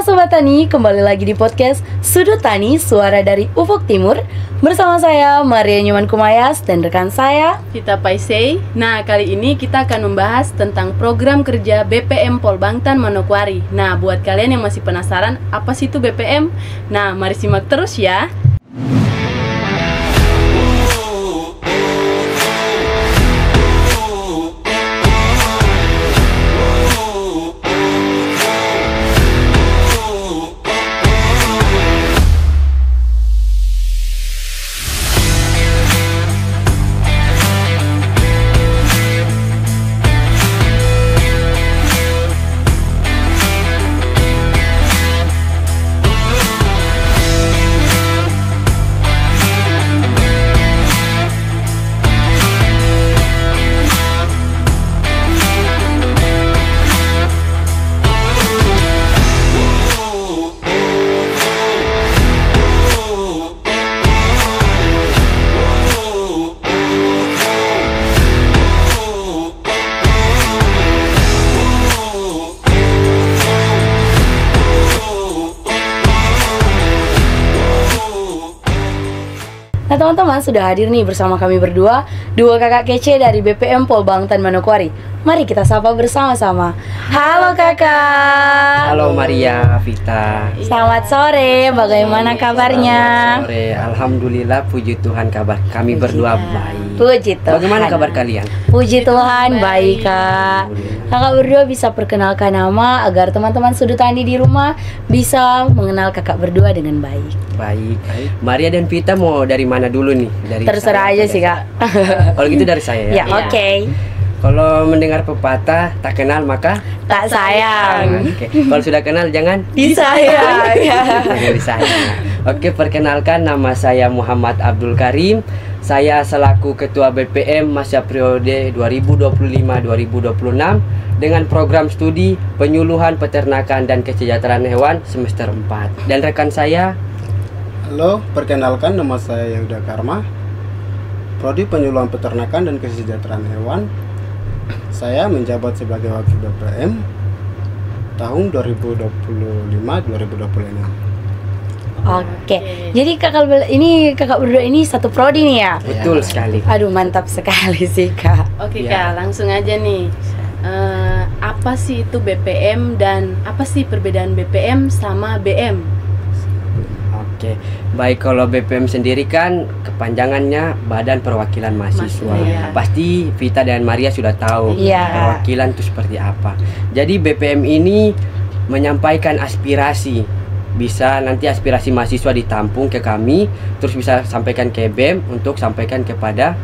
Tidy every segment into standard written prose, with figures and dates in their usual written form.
Sobat Tani, kembali lagi di podcast Sudut Tani, suara dari Ufuk Timur. Bersama saya Maria Nyuman Kumayas dan rekan saya Vita Paisei. Nah, kali ini kita akan membahas tentang program kerja BPM Polbangtan Manokwari. Nah, buat kalian yang masih penasaran apa sih itu BPM? Nah, mari simak terus ya. Nah teman-teman, sudah hadir nih bersama kami berdua, dua kakak kece dari BPM Polbangtan Manokwari. Mari kita sapa bersama-sama. Halo kakak. Halo Maria, Vita. Selamat sore, bagaimana kabarnya? Selamat sore, alhamdulillah, puji Tuhan kabar kami berdua baik. Puji Tuhan. Bagaimana kabar kalian? Puji Tuhan, baik kak. Kakak berdua bisa perkenalkan nama agar teman-teman Sudut Tani di rumah bisa mengenal kakak berdua dengan baik. Baik. Maria dan Vita mau dari mana dulu nih? Dari Terserah aja sih kak. Kalau gitu dari saya Ya ya. oke. Kalau mendengar pepatah tak kenal maka Tak sayang. Oke. Kalau sudah kenal jangan Disayang. jangan disayang. Oke, perkenalkan nama saya Muhammad Abdul Karim. Saya selaku Ketua BPM masa periode 2025-2026 dengan program studi penyuluhan peternakan dan kesejahteraan hewan semester 4. Dan rekan saya, halo, perkenalkan nama saya Yahuda Karma, Prodi Penyuluhan Peternakan dan Kesejahteraan Hewan. Saya menjabat sebagai Wakil BPM tahun 2025-2026. Oke. Jadi kakak berdua ini satu prodi nih ya? betul sekali. Aduh mantap sekali sih kak. Oke Ya. Kak, langsung aja nih. Apa sih itu BPM dan apa sih perbedaan BPM sama BM? Oke, baik, kalau BPM sendiri kan kepanjangannya Badan Perwakilan Mahasiswa. Iya. Pasti Vita dan Maria sudah tahu Iya. perwakilan itu seperti apa. Jadi BPM ini menyampaikan aspirasi. Bisa nanti aspirasi mahasiswa ditampung ke kami, terus bisa sampaikan ke BEM untuk sampaikan kepada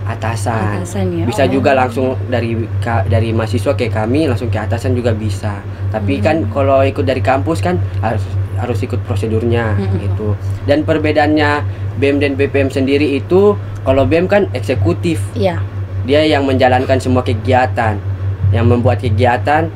atasan. Atasan ya. Bisa juga langsung dari mahasiswa ke kami, langsung ke atasan juga bisa. Tapi kan kalau ikut dari kampus kan harus ikut prosedurnya gitu. Dan perbedaannya BEM dan BPM sendiri itu, kalau BEM kan eksekutif, Iya. dia yang menjalankan semua kegiatan, yang membuat kegiatan.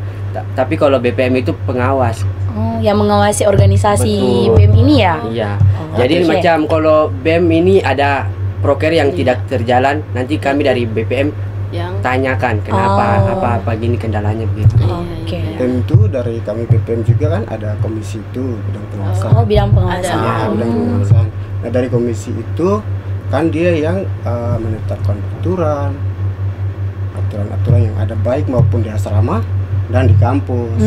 Tapi kalau BPM itu pengawas. Oh, yang mengawasi organisasi Betul. BEM ini ya? Iya. Oh, Jadi oke. macam kalau BEM ini ada proker yang tidak terjalan, nanti kami dari BPM Yang tanyakan kenapa, Oh. apa gini kendalanya begitu. Oke. Tentu dari kami BPM juga kan ada komisi itu, bidang pengawasan. Oh, bidang pengawasan. Ada. Ya, bidang pengawasan. Nah, dari komisi itu kan dia yang menetapkan aturan-aturan yang ada baik maupun di asrama dan di kampus.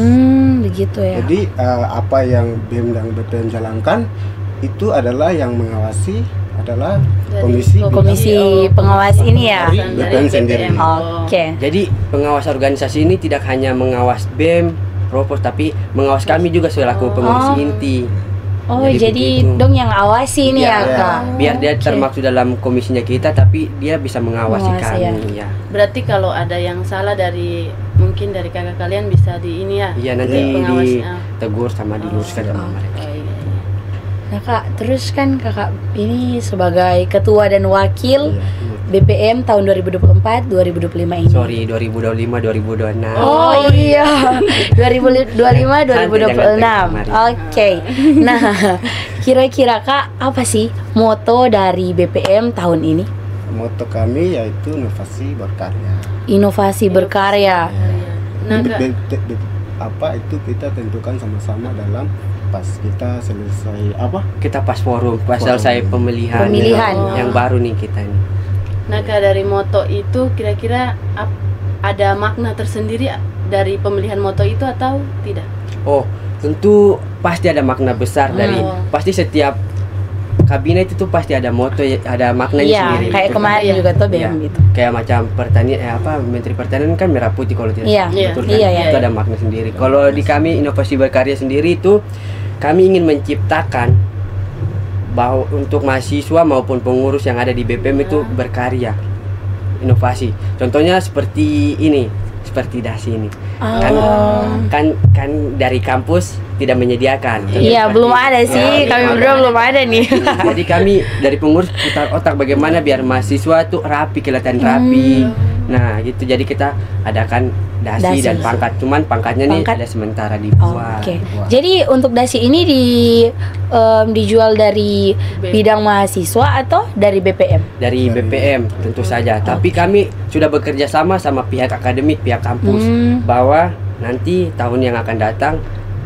Begitu ya. Jadi apa yang BEM dan BPM jalankan itu adalah yang mengawasi adalah Dari komisi komisi Oh, pengawas ini ya. Dari dari BPM sendiri. Oke. Jadi pengawas organisasi ini tidak hanya mengawas BEM, Propos, tapi mengawas kami juga selaku pengurus Oh. inti. Oh, Jadi jadi begitu. dong yang awasi ini ya, Iya, kak. biar dia Oke. termasuk dalam komisinya kita, tapi dia bisa mengawasi Mengawasi, kami ya. Berarti kalau ada yang salah dari mungkin dari kakak kalian bisa di ini ya? Iya, nanti Pengawasnya. ditegur sama diluruskan sama mereka. Oh, iya. Nah kak, terus kan kakak ini sebagai ketua dan wakil BPM tahun 2024-2025 ini. Sorry, 2025-2026. Oh iya, 2025-2026. Oke. Nah, kira-kira kak, apa sih moto dari BPM tahun ini? Moto kami yaitu inovasi berkarya. Inovasi berkarya. Nah, Kak. apa itu kita tentukan sama-sama dalam pas kita selesai apa Kita pas forum, pas Forum. selesai pemilihan, Pemilihan. yang baru nih kita ini. Nah, Kak, dari moto itu kira-kira ada makna tersendiri dari pemilihan moto itu atau tidak? Oh, tentu pasti ada makna besar dari Oh. pasti setiap kabinet itu pasti ada moto, ada maknanya Iya, sendiri. kayak gitu kan. kemarin Iya. juga tuh BM Iya. gitu. Kayak macam pertanian Menteri Pertanian kan merah putih kalau tidak Iya, betul kan? iya, iya. Itu ada makna sendiri. Kalau di kami inovasi berkarya sendiri itu kami ingin menciptakan bahwa untuk mahasiswa maupun pengurus yang ada di BPM itu berkarya, inovasi. Contohnya seperti ini, seperti dasi ini. Kan dari kampus tidak menyediakan. Contohnya Iya, seperti- belum ada sih. Ya, Kami belum berdua ada. belum ada nih. Jadi kami dari pengurus putar otak bagaimana biar mahasiswa tuh rapi, kelihatan rapi. Nah, gitu. Jadi kita adakan dasi Dasi. dan pangkat. Cuman pangkatnya nih Pangkat. ada sementara Oh, dibuat. Oke. Jadi untuk dasi ini dijual dari bidang mahasiswa atau dari BPM? Dari BPM tentu saja. Tapi kami sudah bekerja sama pihak akademik, pihak kampus bahwa nanti tahun yang akan datang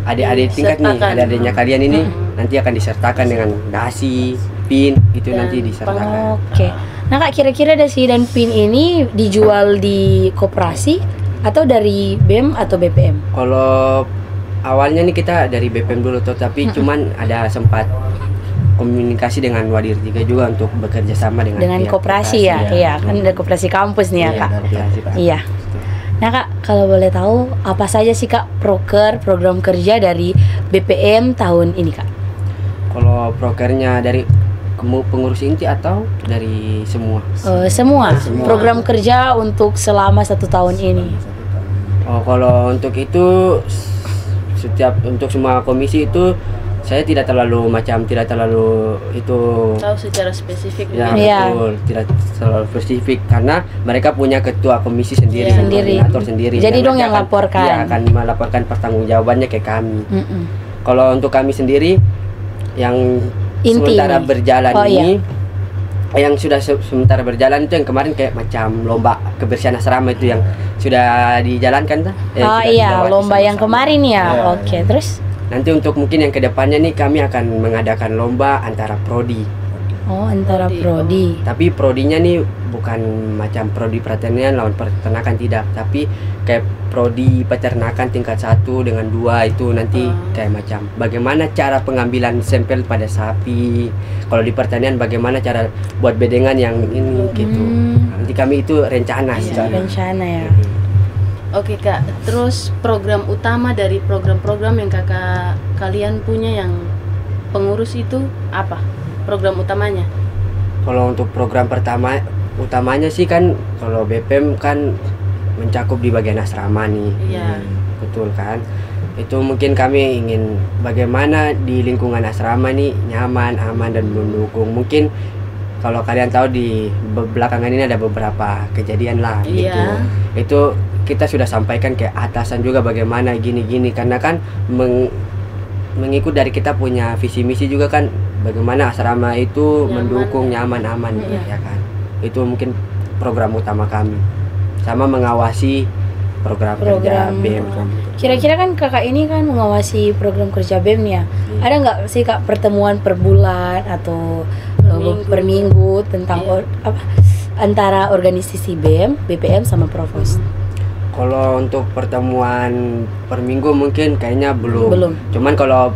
adik-adik tingkat nih, Disertakan. adik-adiknya kalian ini nanti akan disertakan dengan dasi, pin, itu Dan nanti disertakan. Oke. Nah Kak, kira-kira dasi dan pin ini dijual di koperasi atau dari BEM atau BPM? Kalau awalnya nih kita dari BPM dulu tuh, tapi cuman ada sempat komunikasi dengan Wadir juga untuk bekerja sama dengan pihak koperasi ya? Iya, kan ada koperasi kampus nih ya Iya, Kak. koperasi, Pak. Iya. Nah Kak, kalau boleh tahu apa saja sih Kak program kerja dari BPM tahun ini Kak? Kalau prokernya dari pengurus inti atau dari semua? Semua program kerja untuk selama 1 tahun ini. Oh, kalau untuk itu untuk semua komisi itu saya tidak terlalu itu Tahu secara spesifik ya gitu. Iya. betul, tidak terlalu spesifik karena mereka punya ketua komisi sendiri, Iya. koordinator sendiri. Jadi Dan dong mereka yang laporkan. Iya, akan melaporkan pertanggungjawabannya ke kami. Mm-mm. Kalau untuk kami sendiri yang Inti sementara ini. berjalan Oh, ini, yang sudah sementara berjalan itu yang kemarin kayak macam lomba kebersihan asrama itu yang sudah dijalankan tuh. Oh sudah iya, dilewati lomba yang sama-sama. kemarin ya. Iya, Oke, iya. terus? Nanti untuk mungkin yang kedepannya nih kami akan mengadakan lomba antara prodi. Oh, antara Prodi. prodi. Tapi prodinya nih bukan macam prodi pertanian lawan peternakan, tidak, tapi kayak prodi peternakan tingkat 1 dengan 2 itu nanti kayak macam bagaimana cara pengambilan sampel pada sapi. Kalau di pertanian bagaimana cara buat bedengan yang ini gitu. Nanti kami itu rencana sih. Rencana ya. Oke Kak, terus program utama dari program-program yang kakak kalian punya yang pengurus itu apa? Program utamanya? Kalau untuk program utamanya sih kan kalau BPM kan mencakup di bagian asrama nih. Iya. Betul kan? Itu mungkin kami ingin bagaimana di lingkungan asrama nih nyaman, aman dan mendukung. Mungkin kalau kalian tahu di belakangan ini ada beberapa kejadian lah Iya. gitu. Itu kita sudah sampaikan ke atasan juga bagaimana gini-gini karena kan mengikut dari kita punya visi misi juga kan bagaimana asrama itu Nyaman. mendukung nyaman aman Iya. ya kan. Itu mungkin program utama kami. Sama mengawasi program kerja Program. BEM. Kira-kira kan kakak ini kan mengawasi program kerja BEM ya. Ada nggak sih Kak pertemuan per bulan atau per minggu tentang Iya. antara organisasi BEM, BPM sama Provos? Kalau untuk pertemuan per minggu mungkin kayaknya belum. Belum. Cuman kalau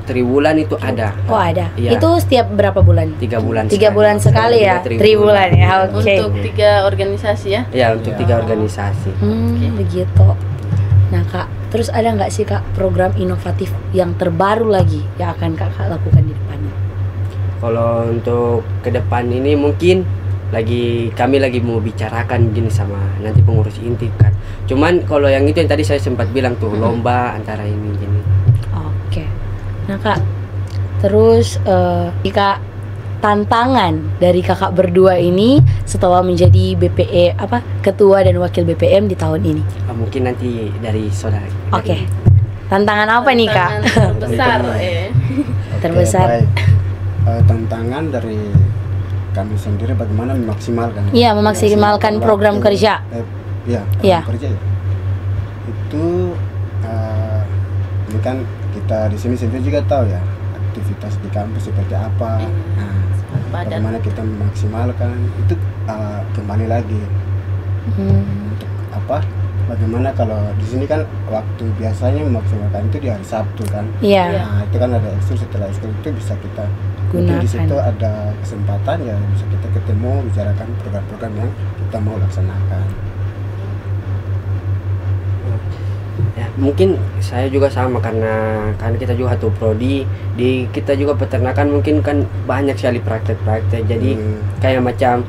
triwulan itu ada. Oh ada. Iya. Itu setiap berapa bulan? 3 bulan. 3 bulan sekali ya. Triwulan ya. Oke. Untuk 3 organisasi ya? Ya untuk 3 organisasi. Begitu. Nah Kak, terus ada nggak sih Kak program inovatif yang terbaru lagi yang akan Kakak lakukan di depannya? Kalau untuk ke depan ini mungkin kami lagi mau bicarakan gini sama nanti pengurus inti kan. Cuman kalau yang itu yang tadi saya sempat bilang tuh lomba antara ini gini. Oke. Nah Kak, terus jika tantangan dari kakak berdua ini setelah menjadi ketua dan wakil BPM di tahun ini. Mungkin nanti dari saudara. Oke. Tantangan apa nih Kak? Tantangan terbesar Terbesar. Oke, baik. Tantangan dari kami sendiri bagaimana memaksimalkan. Iya, memaksimalkan program kerja. Iya, Iya. program kerja ya. Itu ini kan kita di sini sendiri juga tahu ya aktivitas di kampus seperti apa. Nah, Padat. bagaimana kita memaksimalkan itu kembali lagi untuk apa? Bagaimana kalau di sini kan waktu biasanya memaksimalkan itu di hari Sabtu kan. Iya. Nah, itu kan ada ekskul, setelah ekskul itu bisa kita mungkin di situ Gunakan. ada kesempatan ya bisa kita ketemu bicarakan program-program yang kita mau laksanakan. Ya, mungkin saya juga sama karena kan kita juga satu prodi di kita juga peternakan mungkin kan banyak sekali praktek-praktek jadi kayak macam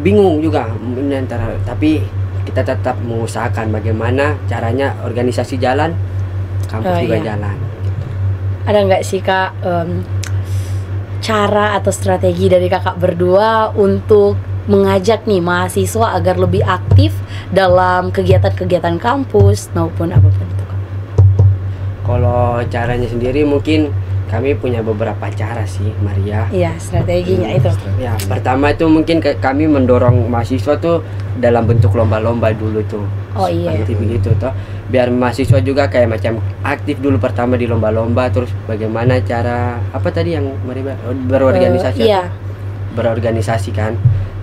bingung juga ini antara tapi kita tetap mengusahakan bagaimana caranya organisasi jalan kampus Oh, juga iya. jalan. Ada nggak sih Kak cara atau strategi dari kakak berdua untuk mengajak nih mahasiswa agar lebih aktif dalam kegiatan-kegiatan kampus maupun apapun itu Kak? Kalau caranya sendiri mungkin kami punya beberapa cara sih Maria. Iya, strateginya itu. Ya, pertama itu mungkin kami mendorong mahasiswa tuh dalam bentuk lomba-lomba dulu tuh. Oh iya. Seperti begitu toh. Biar mahasiswa juga kayak macam aktif dulu pertama di lomba-lomba terus bagaimana cara apa tadi yang Maria berorganisasi Iya. berorganisasi kan.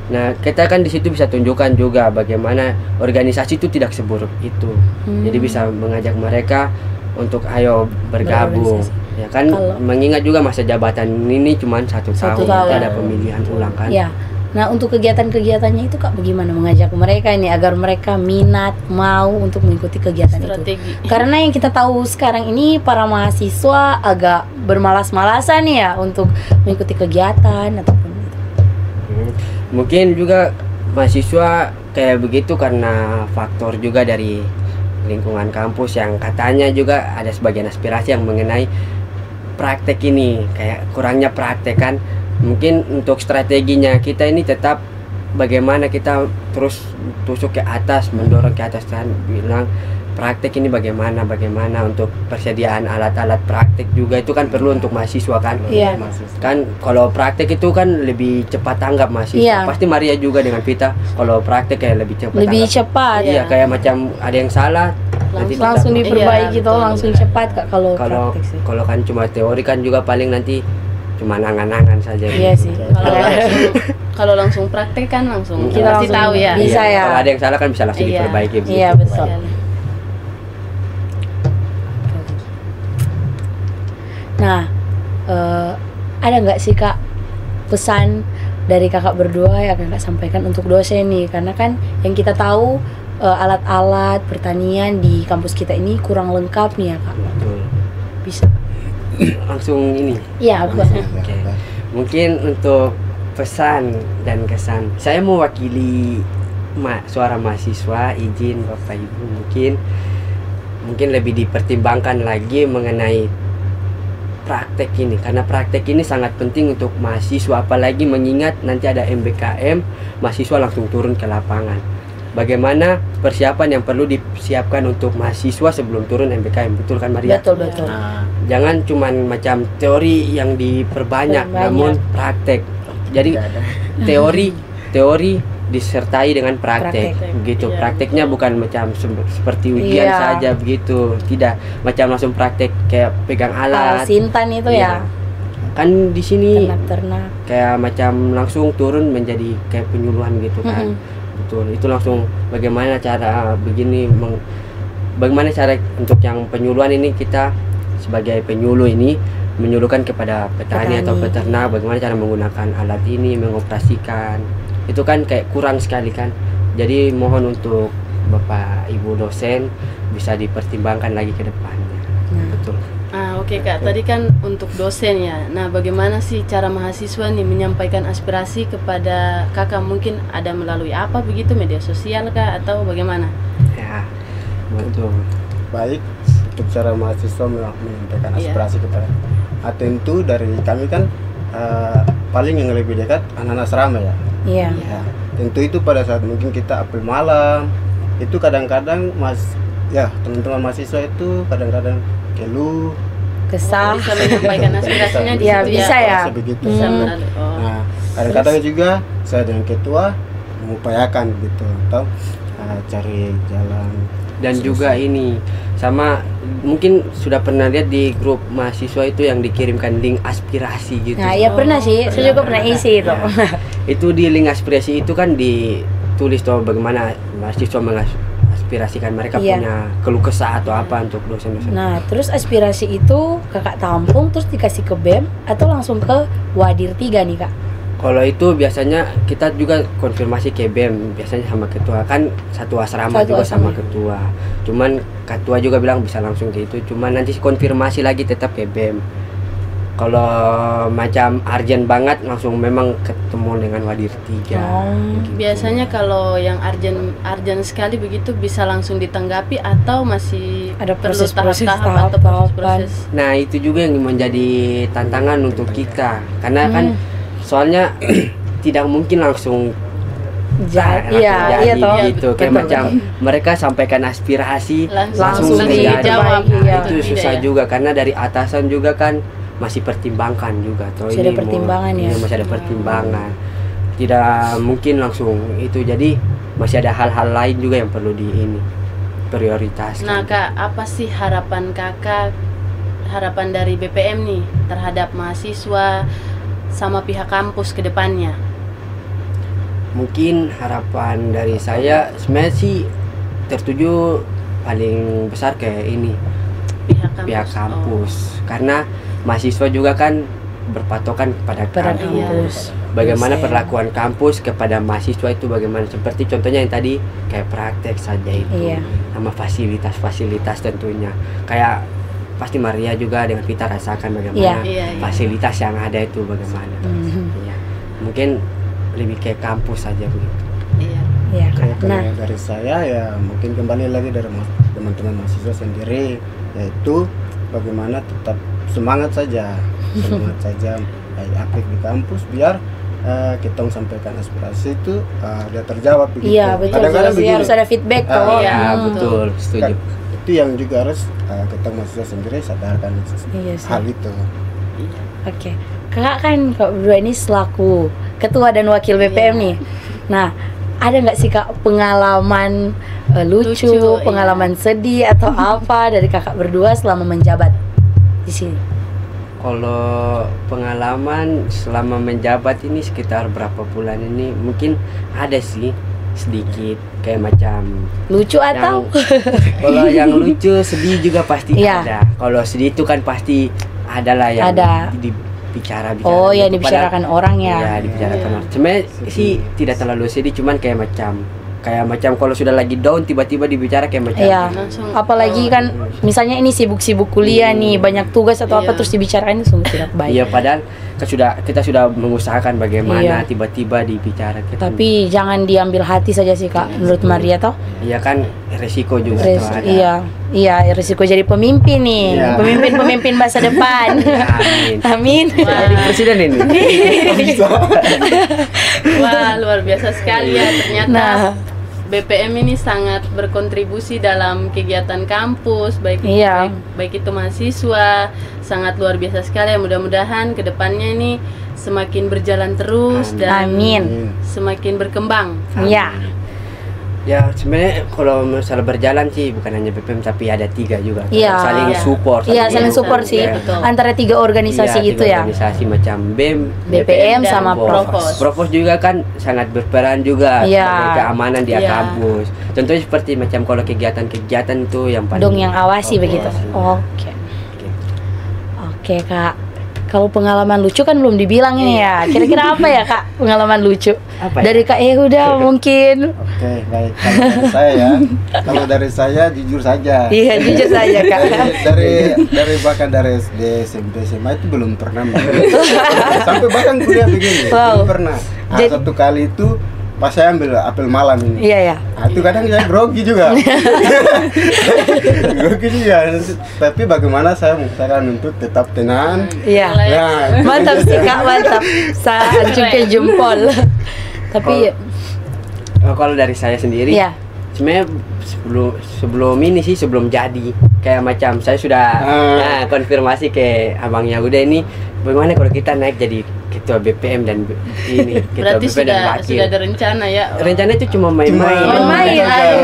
Nah, kita kan di situ bisa tunjukkan juga bagaimana organisasi itu tidak seburuk itu. Jadi bisa mengajak mereka untuk ayo bergabung. Berorganisasi. Ya kan Kalau- mengingat juga masa jabatan ini cuma satu Satu tahun, tahun. ada pemilihan ulang kan. Ya. Nah, untuk kegiatan-kegiatannya itu Kak bagaimana mengajak mereka ini agar mereka minat mau untuk mengikuti kegiatan itu? Strategi. Karena yang kita tahu sekarang ini para mahasiswa agak bermalas-malasan ya untuk mengikuti kegiatan ataupun itu. Mungkin juga mahasiswa kayak begitu karena faktor juga dari lingkungan kampus yang katanya juga ada sebagian aspirasi yang mengenai praktek ini kayak kurangnya praktek kan. Mungkin untuk strateginya kita ini tetap bagaimana kita terus tusuk ke atas, mendorong ke atas kan, bilang praktek ini bagaimana untuk persediaan alat-alat praktek juga itu kan perlu untuk mahasiswa kan. Iya. Kan kalau praktek itu kan lebih cepat tanggap mahasiswa. Iya. Pasti Maria juga dengan Vita kalau praktek kayak lebih cepat Lebih tanggap. cepat. Iya, kayak macam ada yang salah nanti Langsung kita- diperbaiki Iya, tuh betul. langsung cepat Kak kalau kalau praktek sih. kalau kan cuma teori kan juga paling nanti cuma angan-angan saja. Iya sih. Kalau langsung praktek kan langsung Kita pasti langsung tahu ya. bisa ya. Kalau ada yang salah kan bisa langsung Iya. diperbaiki. begitu. Iya, betul. Nah, ada nggak sih Kak pesan dari kakak berdua yang kakak sampaikan untuk dosen nih? Karena kan yang kita tahu alat-alat pertanian di kampus kita ini kurang lengkap nih ya Kak. Betul. Bisa? Langsung ini. Iya, aku. Oke. Mungkin untuk pesan dan kesan, saya mewakili suara mahasiswa, izin Bapak Ibu mungkin lebih dipertimbangkan lagi mengenai praktek ini karena praktek ini sangat penting untuk mahasiswa apalagi mengingat nanti ada MBKM, mahasiswa langsung turun ke lapangan. Bagaimana persiapan yang perlu disiapkan untuk mahasiswa sebelum turun MBKM, betul kan Maria? Betul, betul. Jangan cuman macam teori yang diperbanyak, Perbanyak. namun praktek. Jadi teori disertai dengan praktek, Praktek. begitu. Iya. Prakteknya bukan macam seperti ujian Iya. saja begitu, tidak macam langsung praktek kayak pegang alat. Sintan itu Iya. ya, Kan di sini ternak-ternak. kayak macam langsung turun menjadi kayak penyuluhan gitu kan. Betul. Itu langsung bagaimana cara bagaimana cara untuk yang penyuluhan ini kita sebagai penyuluh ini menyuluhkan kepada petani atau Petani. peternak bagaimana cara menggunakan alat ini, mengoperasikan. Itu kan kayak kurang sekali kan. Jadi mohon untuk Bapak Ibu dosen bisa dipertimbangkan lagi ke depannya. Nah. Betul. Oke Kak, tadi kan untuk dosen ya. Nah, bagaimana sih cara mahasiswa nih menyampaikan aspirasi kepada kakak? Mungkin ada melalui apa begitu, media sosial kah atau bagaimana? Ya. Betul. Baik, untuk cara mahasiswa menyampaikan Iya. aspirasi kepada tentu dari kami kan paling yang lebih dekat anak-anak asrama ya. Iya. Ya, tentu itu pada saat mungkin kita apel malam itu kadang-kadang teman-teman mahasiswa itu kadang-kadang keluh. Kesah. Bisa menyampaikan aspirasinya di Iya, situ bisa ya. Sebegitu. Bisa Hmm. melalui. Oh. Nah, kadang-kadang juga saya dengan ketua mengupayakan gitu atau cari jalan Dan juga ini Sama mungkin sudah pernah lihat di grup mahasiswa itu yang dikirimkan link aspirasi gitu. Nah, iya pernah sih. Saya juga pernah isi itu. Itu di link aspirasi itu kan ditulis tuh bagaimana mahasiswa mengaspirasikan mereka Iya. punya keluh kesah atau apa untuk dosen-dosen. Nah, terus aspirasi itu kakak tampung terus dikasih ke BEM atau langsung ke Wadir 3 nih kak? Kalau itu biasanya kita juga konfirmasi ke BEM, biasanya sama ketua, kan satu asrama Satu juga asrama. sama ketua. Cuman ketua juga bilang bisa langsung ke itu, cuman nanti konfirmasi lagi tetap ke BEM. Kalau macam urgent banget langsung memang ketemu dengan Wadir 3. Oh, Begitu. Biasanya kalau yang urgent sekali begitu bisa langsung ditanggapi atau masih Ada perlu proses-proses, tahap-tahap atau tahap-tahapan. proses-proses. Nah, itu juga yang menjadi tantangan untuk kita. Karena kan soalnya tidak mungkin langsung Jadi, iya toh. gitu. Kayak Betul. macam mereka sampaikan aspirasi Langsung terjadi. dijawab. Iya. Itu Tidak susah ya? juga karena dari atasan juga kan masih pertimbangkan juga toh Masih ada pertimbangan ya. iya, masih ada pertimbangan. Tidak mungkin langsung itu, jadi masih ada hal-hal lain juga yang perlu prioritaskan. Nah kak, apa sih harapan kakak, harapan dari BPM nih terhadap mahasiswa sama pihak kampus ke depannya? Mungkin harapan dari saya sebenarnya sih tertuju paling besar kayak ini pihak kampus, karena mahasiswa juga kan berpatokan kepada Pada kampus. kampus. Bagaimana Dosen. perlakuan kampus kepada mahasiswa itu bagaimana, seperti contohnya yang tadi kayak praktek saja itu, Iya. sama fasilitas-fasilitas tentunya. Kayak pasti Maria juga dengan kita rasakan bagaimana Iya. Iya, iya. fasilitas yang ada itu bagaimana. Mhm. Iya. Mungkin lebih kayak kampus saja begitu. Iya. Iya Oke, kak. Nah, kalau dari saya ya mungkin kembali lagi dari teman-teman mahasiswa sendiri, yaitu bagaimana tetap semangat saja baik aktif di kampus biar kita sampaikan aspirasi itu dia terjawab begitu. iya betul. Kadang-kadang Sih, harus ada feedback Ah, toh. iya. Ya, Hmm. betul, setuju. itu yang juga harus kita mahasiswa sendiri sadarkan Iya sih. hal itu. Oke, kakak kan kak berdua ini selaku ketua dan wakil BPM nih. Nah, ada nggak sih kak pengalaman lucu, Lucu, pengalaman sedih atau apa dari kakak berdua selama menjabat di sini? Kalau pengalaman selama menjabat ini sekitar berapa bulan ini mungkin ada sih sedikit kayak macam Lucu atau? kalau yang lucu sedih juga pasti Iya. ada. Kalau sedih itu kan pasti adalah yang Ada. dibicara Oh ya, gitu. dibicarakan orang ya. Iya, dibicarakan Iya. orang. Sebenarnya sih tidak terlalu sedih, cuman kayak macam kalau sudah lagi down tiba-tiba dibicara kayak macam Iya. Langsung, Apalagi kan misalnya ini sibuk-sibuk kuliah nih, banyak tugas atau apa Iya. terus dibicarain itu sungguh tidak baik. Iya, padahal kita sudah mengusahakan bagaimana Iya. tiba-tiba dibicarakan. Tapi jangan diambil hati saja sih kak, menurut Maria toh. Iya kan, resiko juga tuh ada. Iya, risiko jadi pemimpin nih, Iya. pemimpin masa depan. Amin. Amin. Jadi presiden ini. wah luar biasa sekali ya ternyata. Nah, BPM ini sangat berkontribusi dalam kegiatan kampus, baik Iya. baik itu mahasiswa, sangat luar biasa sekali. Mudah-mudahan kedepannya ini semakin berjalan terus dan amin. semakin berkembang. Iya. Ya sebenarnya kalau misalnya berjalan sih bukan hanya BPM tapi ada 3 juga. Iya. Saling Iya. support. Iya, saling support sih Iya. Betul. antara 3 organisasi Iya, itu 3 ya. organisasi macam BEM, BPM dan sama Provos. Provos juga kan sangat berperan juga Iya. sebagai keamanan di Iya. kampus. Contohnya seperti macam kalau kegiatan-kegiatan itu yang paling Dong yang awasi begitu. Awasi. Oke. Oke, Kak. Kalau pengalaman lucu kan belum dibilang ini ya. Kira-kira apa ya, Kak? Pengalaman lucu. Apa ya? Dari Kak Yehuda mungkin. Oke, baik. Kalau dari saya jujur saja. Iya, jujur saja, Kak. dari bahkan dari SD, SMP, SMA itu belum pernah sampai bahkan kuliah begini Wow. belum pernah. Nah, Jadi- satu kali itu pas saya ambil apel malam ini. Iya, ya. Nah, itu kadang saya grogi juga. Grogi juga. Tapi bagaimana saya mengusahakan untuk tetap tenang. Iya. Nah, Mantap sih, Kak, mantap. Saya acungkan jempol. Tapi Kalau dari saya sendiri, iya. sebenarnya sebelum ini sih, sebelum jadi kayak macam saya sudah konfirmasi ke abangnya udah ini bagaimana kalau kita naik jadi ketua BPM dan ini ketua Berarti BPM dan wakil. sudah ada rencana ya. Rencana itu cuma main-main. Main-main,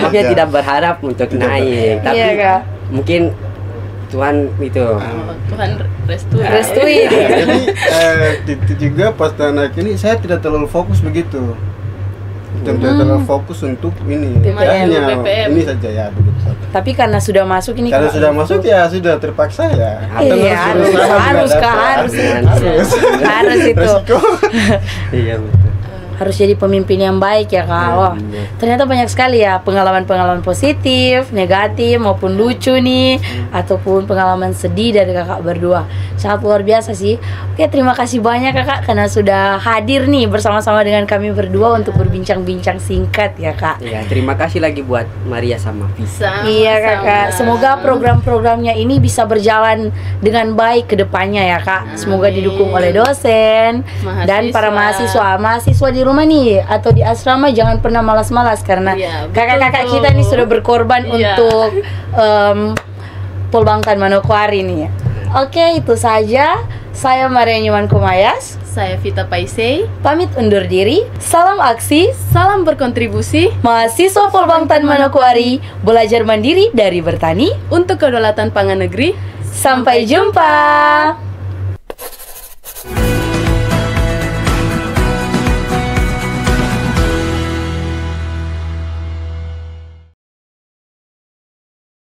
Dia tidak berharap untuk naik, tapi Iya, Kak. mungkin Tuhan itu Tuhan restui. Restui. Jadi itu juga pas naik ini saya tidak terlalu fokus begitu. Tidak terlalu fokus untuk ini. BPM. Hanya BPM. ini saja ya begitu saja. Tapi karena sudah masuk ini Kalau Kak, sudah masuk ya sudah terpaksa ya. Iya, harus itu. Resiko. iya betul. Harus jadi pemimpin yang baik ya Kak. Wah, ternyata banyak sekali ya pengalaman-pengalaman positif, negatif maupun lucu nih, ataupun pengalaman sedih dari kakak berdua. Sangat luar biasa sih. Oke, terima kasih banyak Kakak karena sudah hadir nih bersama-sama dengan kami berdua untuk berbincang-bincang singkat ya Kak. Iya, terima kasih lagi buat Maria sama Visa. Iya Kakak, semoga program-programnya ini bisa berjalan dengan baik ke depannya ya Kak. Semoga didukung oleh dosen dan para mahasiswa di rumah nih atau di asrama, jangan pernah malas-malas karena Iya, kakak-kakak betul. kita nih sudah berkorban Iya. untuk Polbangtan Manokwari nih ya. Oke, itu saja. Saya Maria Nyuman Kumayas, Saya Vita Paisei. pamit undur diri. Salam aksi, Salam berkontribusi mahasiswa Polbangtan Manokwari, belajar mandiri dari bertani. untuk kedaulatan pangan negeri. Sampai jumpa.